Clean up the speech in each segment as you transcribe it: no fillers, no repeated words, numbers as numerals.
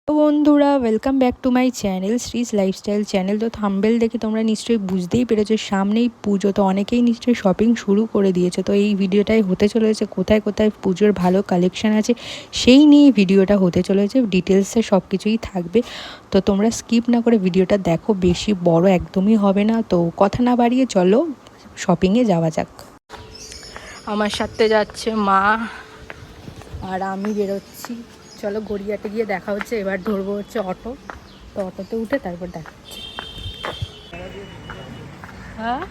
তো বন্ধুরা, welcome back to my channel Sree's lifestyle channel. তো থাম্বনেল দেখে তোমরা নিশ্চয়ই বুঝতেই পেরেছো সামনেই পুজো, তো অনেকেই নিশ্চয়ই শপিং শুরু করে দিয়েছে। তো এই ভিডিওটাই হতে চলেছে কোথায় কোথায় পুজোর ভালো কালেকশন আছে সেই নিয়ে ভিডিওটা হতে চলেছে, ডিটেলসে সব কিছুই থাকবে। তো তোমরা স্কিপ না করে ভিডিওটা দেখো, বেশি বড় একদমই হবে না। তো কথা না বাড়িয়ে চলো শপিংয়ে যাওয়া যাক। আমার সাথে যাচ্ছে মা আর আমি বেরোচ্ছি। চলো গড়িয়াতে গিয়ে দেখা হচ্ছে। এবার ধরবো হচ্ছে অটো, তো অটোতে উঠে তারপর দেখা হচ্ছে। হ্যাঁ,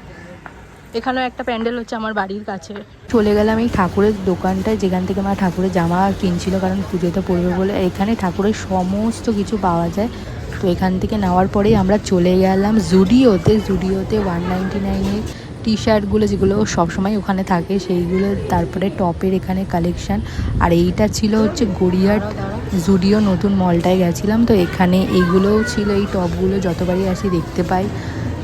এখানেও একটা প্যান্ডেল হচ্ছে আমার বাড়ির কাছে। চলে গেলাম এই ঠাকুরের দোকানটায়, যেখান থেকে মা ঠাকুরের জামা কিনছিল, কারণ পুজোতে পড়বে বলে। এখানে ঠাকুরের সমস্ত কিছু পাওয়া যায়। তো এখান থেকে নেওয়ার পরেই আমরা চলে গেলাম জুডিওতে। 199-এ টি শার্টগুলো যেগুলো সবসময় ওখানে থাকে সেইগুলো, তারপরে টপের এখানে কালেকশান। আর এইটা ছিল হচ্ছে গড়িয়াহাট জুডিও নতুন মলটায় গেছিলাম, তো এখানে এইগুলোও ছিল। এই টপগুলো যতবারই আসি দেখতে পাই।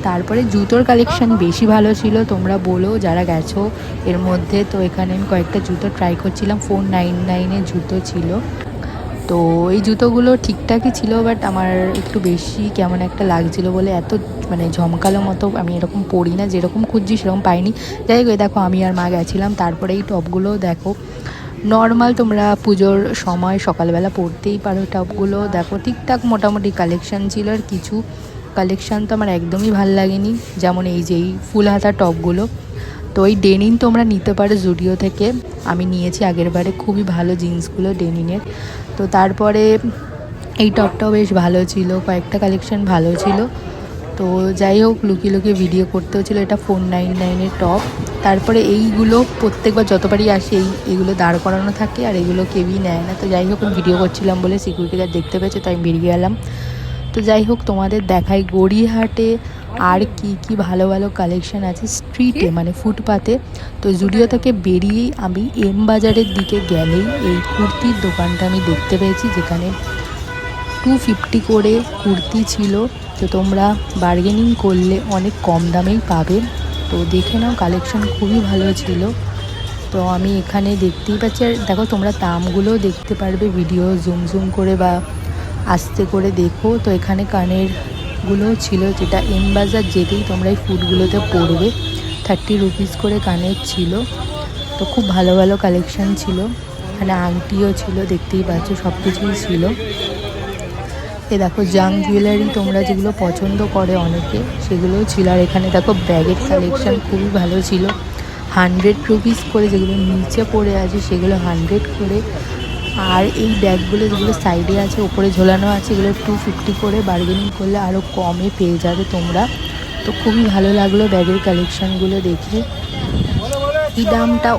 তারপরে জুতোর কালেকশান বেশি ভালো ছিল, তোমরা বলো যারা গেছো এর মধ্যে। তো এখানে আমি কয়েকটা জুতো ট্রাই করছিলাম। 499-এ জুতো ছিল। তো এই জুতোগুলো ঠিকঠাকই ছিল, বাট আমার একটু বেশি কেমন একটা লাগছিলো বলে, এত মানে ঝমকালো মতো আমি এরকম পরি না, যেরকম খুঁজছি সেরকম পাইনি। যাই হোক, দেখো আমি আর মা গেছিলাম। তারপরে এই টপগুলো দেখো, নর্মাল তোমরা পুজোর সময় সকালবেলা পরতেই পারো। টপগুলো দেখো ঠিকঠাক মোটামুটি কালেকশান ছিল। আর কিছু কালেকশান তো আমার একদমই ভাল লাগেনি, যেমন এই যে এই ফুল হাতা টপগুলো। তো এই ডেনিম তোমরা নিতে পারো জুডিও থেকে, আমি নিয়েছি আগের বারে, খুবই ভালো জিন্সগুলো ডেনিমের। তো তারপরে এই টপটাও বেশ ভালো ছিল, কয়েকটা কালেকশান ভালো ছিল। তো যাই হোক, লুকিয়ে লুকিয়ে ভিডিও করতেও ছিল। এটা 499-এর টপ। তারপরে এইগুলো প্রত্যেকবার যতবারই আসে এইগুলো দাঁড় করানো থাকে, আর এগুলো কেউই নেয় না। তো যাই হোক, আমি ভিডিও করছিলাম বলে সিকিউরিটি গার্ড দেখতে পেয়েছে, তাই আমি বেরিয়ে গেলাম। তো যাই হোক, তোমাদের দেখাই গড়িয়াহাটে আর কি ভালো ভালো কালেকশান আছে স্ট্রিটে, মানে ফুটপাতে। তো জুডিও থেকে বেরিয়েই আমি এম বাজারের দিকে গেলেই এই কুর্তির দোকানটা আমি দেখতে পেয়েছি, যেখানে 250 করে কুর্তি ছিল। তো তোমরা বার্গেনিং করলে অনেক কম দামেই পাবে। তো দেখে নাও, কালেকশন খুবই ভালো ছিল। তো আমি এখানে দেখতেই পাচ্ছি। আর দেখো, তোমরা দামগুলোও দেখতে পারবে ভিডিও জুম করে বা আস্তে করে দেখো। তো এখানে কানেরগুলোও ছিল, যেটা এম বাজার যেতেই তোমরা এই ফুডগুলোতে পড়বে। 30 রুপিস করে কানের ছিল। তো খুব ভালো ভালো কালেকশান ছিল। এখানে আংটিও ছিল, দেখতেই পাচ্ছ, সব কিছুই ছিল। এ দেখো জাং জুয়েলারি, তোমরা যেগুলো পছন্দ করে অনেকে, সেগুলোও ছিল। আর এখানে দেখো ব্যাগের কালেকশান খুবই ভালো ছিল। 100 রুপিস করে, যেগুলো নিচে পড়ে আছে সেগুলো 100 করে। আর এই ব্যাগগুলো যেগুলো সাইডে আছে, ওপরে ঝোলানো আছে, এগুলো 250 করে। বার্গেনিং করলে আরও কমে পেয়ে যাবে তোমরা। তো খুবই ভালো লাগলো ব্যাগের কালেকশানগুলো দেখে। এই দামটা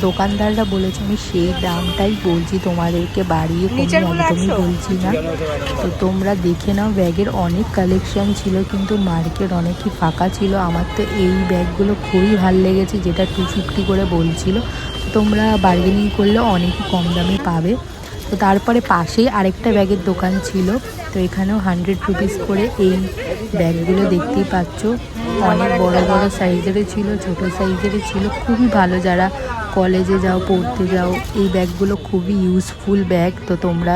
দোকানদাররা বলেছে, আমি সেই দামটাই বলছি তোমাদেরকে, বাড়িয়ে কমিয়ে একদমই বলছি না। তো তোমরা দেখে নাও, ব্যাগের অনেক কালেকশান ছিল, কিন্তু মার্কেট অনেকই ফাঁকা ছিল। আমার তো এই ব্যাগগুলো খুবই ভালো লেগেছে, যেটা 250 করে বলছিল। তোমরা বার্গেনিং করলে অনেকই কম দামে পাবে। তো তারপরে পাশেই আরেকটা ব্যাগের দোকান ছিল। তো এখানেও 100 রুপিস করে এই ব্যাগগুলো দেখতেই পাচ্ছ। অনেক বড় বড় সাইজেরও ছিল, ছোট সাইজেরও ছিল। খুবই ভালো, যারা কলেজে যাও, পড়তে যাও, এই ব্যাগগুলো খুবই ইউজফুল ব্যাগ। তো তোমরা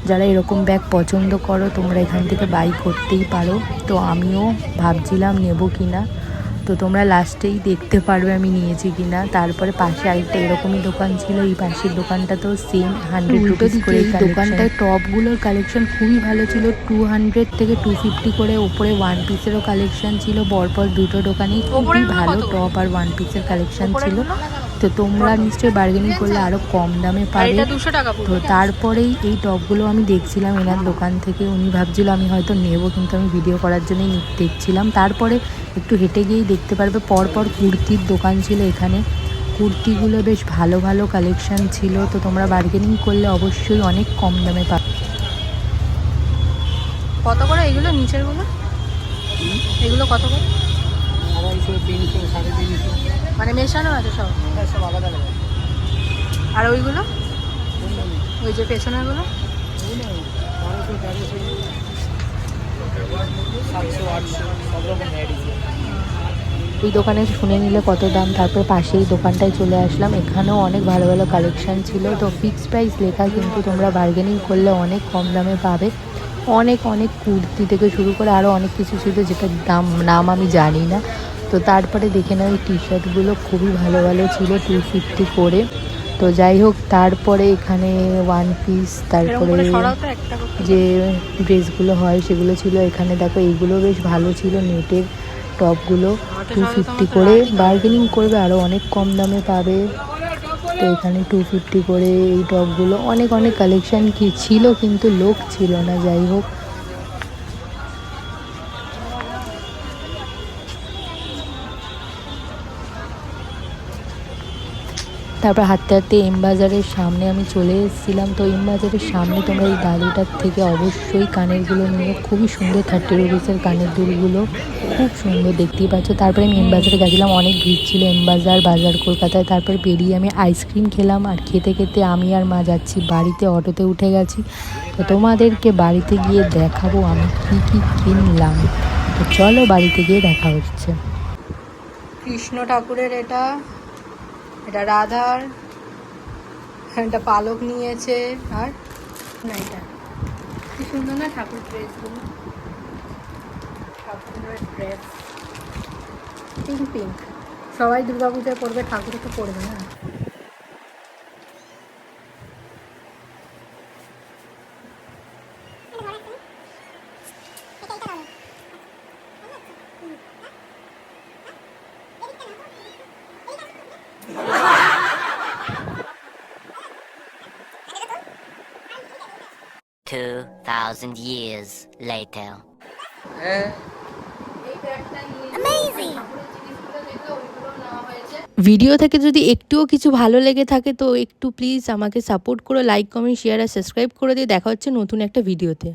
যারা এরকম ব্যাগ পছন্দ করো, তোমরা এখান থেকে বাই করতেই পারো। তো আমিও ভাবছিলাম নেব কি না। তো তোমরা লাস্টেই দেখতে পারবে আমি নিয়েছি কি না। তারপরে পাশে আরেকটা এরকমই দোকান ছিল, এই পাশের দোকানটাতেও সেম 100 রুপিস করে। এই দোকানটায় টপগুলোর কালেকশন খুবই ভালো ছিল, 200 থেকে 250 করে। ওপরে 1 পিসেরও কালেকশন ছিল, পরপর দুটো দোকানেই খুবই ভালো টপ আর 1 পিসের কালেকশন ছিল। তো তোমরা নিশ্চয়ই বার্গেনিং করলে আরও কম দামে পাবে। তো তারপরেই এই টপগুলো আমি দেখছিলাম এনার দোকান থেকে। উনি ভাবছিল আমি হয়তো নেব, কিন্তু আমি ভিডিও করার জন্যই দেখছিলাম। তারপরে একটু হেঁটে গিয়েই দেখতে পারবে পরপর কুর্তির দোকান ছিল এখানে। কুর্তিগুলো বেশ ভালো ভালো কালেকশান ছিল। তো তোমরা বার্গেনিং করলে অবশ্যই অনেক কম দামে পাবে। কত করে এগুলো নিচেরগুলো? এগুলো কত করে? 250, 300, 350। মানে মেশানো আছে সব? সব আলাদা আলাদা। আর ওইগুলো, ওই যে পেছনেরগুলো? 1200, 1300, 700, 800, সব রকম ভ্যারাইটি। এই দোকানে শুনে নিলে কত দাম, তারপর পাশেই দোকানটায় চলে আসলাম। এখানেও অনেক ভালো ভালো কালেকশান ছিল। তো ফিক্সড প্রাইস লেখা, কিন্তু তোমরা বার্গেনিং করলে অনেক কম দামে পাবে। অনেক অনেক কুর্তি থেকে শুরু করে আরও অনেক কিছু ছিল, যেটার নাম আমি জানি না। তো তারপরে দেখে নাও এই টি শার্টগুলো খুবই ভালো ভালো ছিল, 250 করে। তো যাই হোক, তারপরে এখানে ওয়ান পিস, তারপরে যে ড্রেসগুলো হয় সেগুলো ছিল। এখানে দেখো এইগুলো বেশ ভালো ছিল, নেটের টপগুলো 250 করে। বার্গেনিং করবে আরও অনেক কম দামে পাবে। তো এখানে 250 করে এই টপগুলো, অনেক অনেক কালেকশান কি ছিল, কিন্তু লোক ছিল না। যাই হোক, তারপর হাঁটতে হাঁটতে এম বাজারের সামনে আমি চলে এসেছিলাম। তো এম বাজারের সামনে তোমরা এই দাদুটার থেকে অবশ্যই কানেরগুলো নিয়ে, খুবই সুন্দর 30 রুপিসের কানের দুলগুলো, খুব সুন্দর, দেখতেই পাচ্ছ। তারপরে আমি এম বাজারে গেছিলাম, অনেক ভিড় ছিল এম বাজার কলকাতায়। তারপর বেরিয়ে আমি আইসক্রিম খেলাম, আর খেতে খেতে আমি আর মা যাচ্ছি বাড়িতে, অটোতে উঠে গেছি। তো তোমাদেরকে বাড়িতে গিয়ে দেখাবো আমি কী কী কিনলাম। তো চলো বাড়িতে গিয়ে দেখা হচ্ছে। কৃষ্ণ ঠাকুরের এটা রাধার, এটা পালক নিয়েছে। আর না, এটা কি সুন্দর না ঠাকুর ড্রেসগুলো, ঠাকুরের ড্রেস পিঙ্ক পিঙ্ক। সবাই দুর্গাপূজায় পরবে, ঠাকুরে তো পরবে না। Two 2,000 years later. ভিডিও থেকে যদি একটুও কিছু ভালো লেগে থাকে তো একটু প্লিজ আমাকে সাপোর্ট করো, লাইক কমেন্ট শেয়ার আর সাবস্ক্রাইব করে দিয়ে। দেখা হচ্ছে নতুন একটা ভিডিওতে।